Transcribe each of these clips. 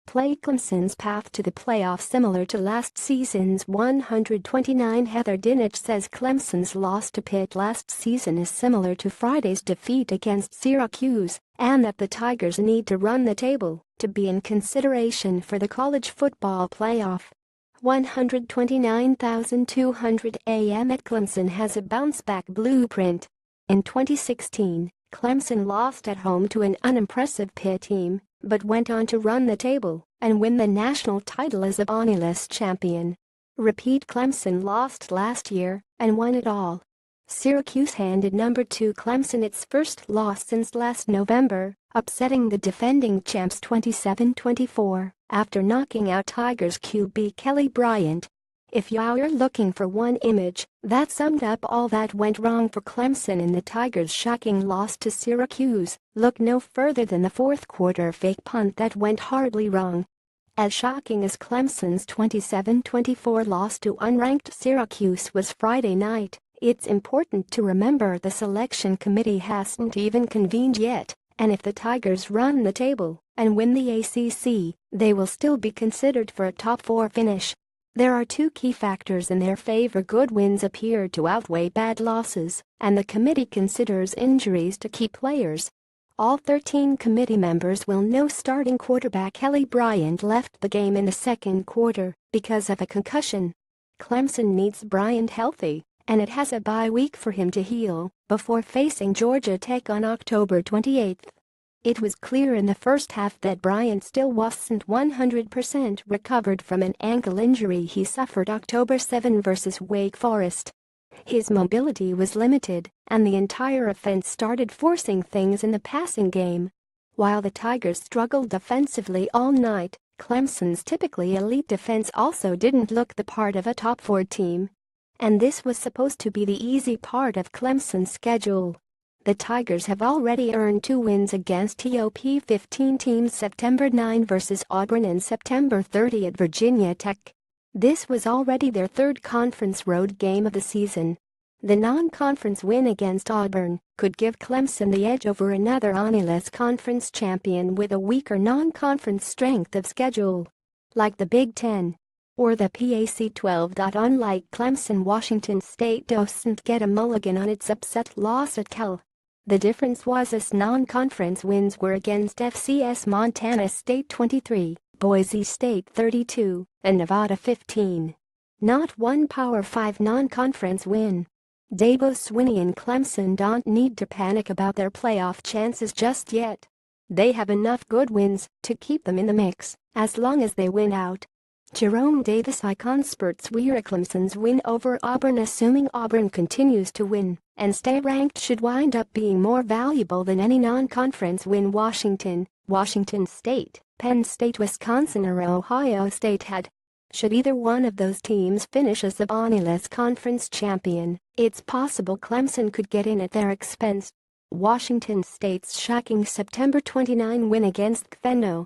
play Clemson's path to the playoffs similar to last season's 129. Heather Dinich says Clemson's loss to Pitt last season is similar to Friday's defeat against Syracuse, and that the Tigers need to run the table to be in consideration for the college football playoff. 129,200 AM at Clemson has a bounce-back blueprint. In 2016, Clemson lost at home to an unimpressive Pitt team, but went on to run the table and win the national title as a Bonnie-less champion. Repeat Clemson lost last year and won it all. Syracuse handed number 2 Clemson its first loss since last November, upsetting the defending champs 27-24 after knocking out Tigers QB Kelly Bryant. If you're looking for one image that summed up all that went wrong for Clemson in the Tigers' shocking loss to Syracuse, look no further than the fourth quarter fake punt that went horribly wrong. As shocking as Clemson's 27-24 loss to unranked Syracuse was Friday night, it's important to remember the selection committee hasn't even convened yet, and if the Tigers run the table and win the ACC, they will still be considered for a top 4 finish. There are 2 key factors in their favor. Good wins appear to outweigh bad losses, and the committee considers injuries to key players. All 13 committee members will know starting quarterback Kelly Bryant left the game in the second quarter because of a concussion. Clemson needs Bryant healthy, and it has a bye week for him to heal before facing Georgia Tech on October 28. It was clear in the first half that Bryant still wasn't 100% recovered from an ankle injury he suffered October 7 versus Wake Forest. His mobility was limited, and the entire offense started forcing things in the passing game. While the Tigers struggled defensively all night, Clemson's typically elite defense also didn't look the part of a top 4 team. And this was supposed to be the easy part of Clemson's schedule. The Tigers have already earned 2 wins against top 15 teams, September 9 versus Auburn and September 30 at Virginia Tech. This was already their 3rd conference road game of the season. The non-conference win against Auburn could give Clemson the edge over another Bonnie-less conference champion with a weaker non-conference strength of schedule, like the Big Ten or the Pac-12. Unlike Clemson, Washington State doesn't get a mulligan on its upset loss at Cal. The difference was its non-conference wins were against FCS Montana State 23, Boise State 32, and Nevada 15. Not one Power 5 non-conference win. Dabo Swinney and Clemson don't need to panic about their playoff chances just yet. They have enough good wins to keep them in the mix, as long as they win out. Jerome Davis icon spurts where Clemson's win over Auburn, assuming Auburn continues to win and stay ranked, should wind up being more valuable than any non-conference win Washington State, Penn State, Wisconsin, or Ohio State had. Should either one of those teams finish as the Bonnie-less conference champion, it's possible Clemson could get in at their expense. Washington State's shocking September 29 win against Feno.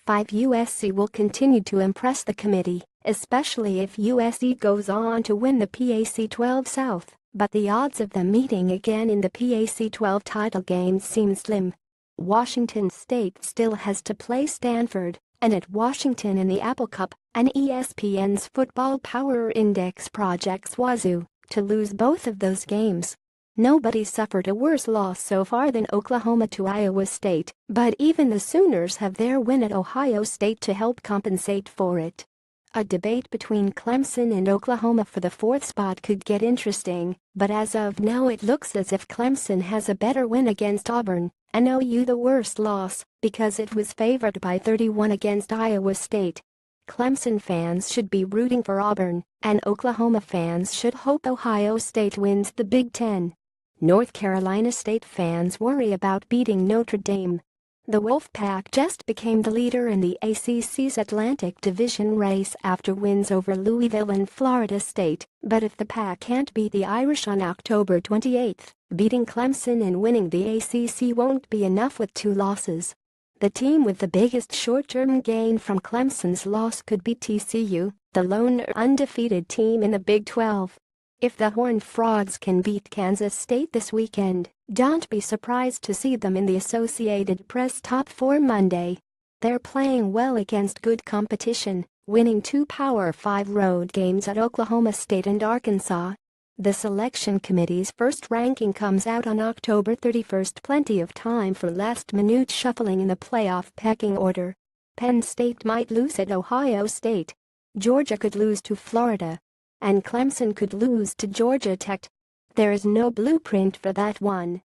5 USC will continue to impress the committee, especially if USC goes on to win the Pac-12 South, but the odds of them meeting again in the Pac-12 title game seem slim. Washington State still has to play Stanford, and at Washington in the Apple Cup, and ESPN's Football Power Index projects Wazoo to lose both of those games. Nobody suffered a worse loss so far than Oklahoma to Iowa State, but even the Sooners have their win at Ohio State to help compensate for it. A debate between Clemson and Oklahoma for the 4th spot could get interesting, but as of now it looks as if Clemson has a better win against Auburn, and OU the worst loss because it was favored by 31 against Iowa State. Clemson fans should be rooting for Auburn, and Oklahoma fans should hope Ohio State wins the Big Ten. North Carolina State fans worry about beating Notre Dame. The Wolfpack just became the leader in the ACC's Atlantic Division race after wins over Louisville and Florida State, but if the Pack can't beat the Irish on October 28, beating Clemson and winning the ACC won't be enough with 2 losses. The team with the biggest short-term gain from Clemson's loss could be TCU, the lone undefeated team in the Big 12. If the Horned Frogs can beat Kansas State this weekend, don't be surprised to see them in the Associated Press top 4 Monday. They're playing well against good competition, winning 2 Power 5 road games at Oklahoma State and Arkansas. The selection committee's first ranking comes out on October 31, plenty of time for last-minute shuffling in the playoff pecking order. Penn State might lose at Ohio State. Georgia could lose to Florida. And Clemson could lose to Georgia Tech. There is no blueprint for that one.